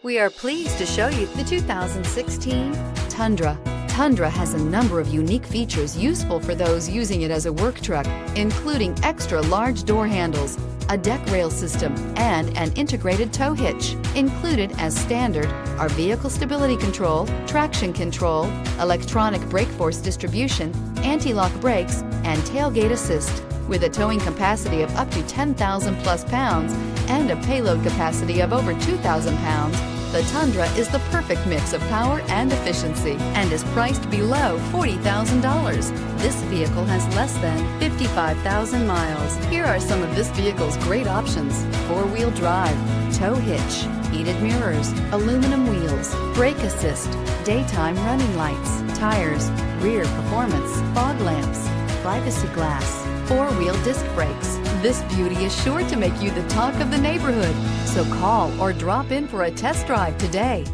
We are pleased to show you the 2016 Tundra. Tundra has a number of unique features useful for those using it as a work truck, including extra large door handles, a deck rail system, and an integrated tow hitch. Included as standard are vehicle stability control, traction control, electronic brake force distribution, anti-lock brakes, and tailgate assist. With a towing capacity of up to 10,000 plus pounds and a payload capacity of over 2,000 pounds, the Tundra is the perfect mix of power and efficiency and is priced below $40,000. This vehicle has less than 55,000 miles. Here are some of this vehicle's great options: four-wheel drive, tow hitch, heated mirrors, aluminum wheels, brake assist, daytime running lights, tires, rear performance, fog lamps, privacy glass, four-wheel disc brakes. This beauty is sure to make you the talk of the neighborhood. So call or drop in for a test drive today.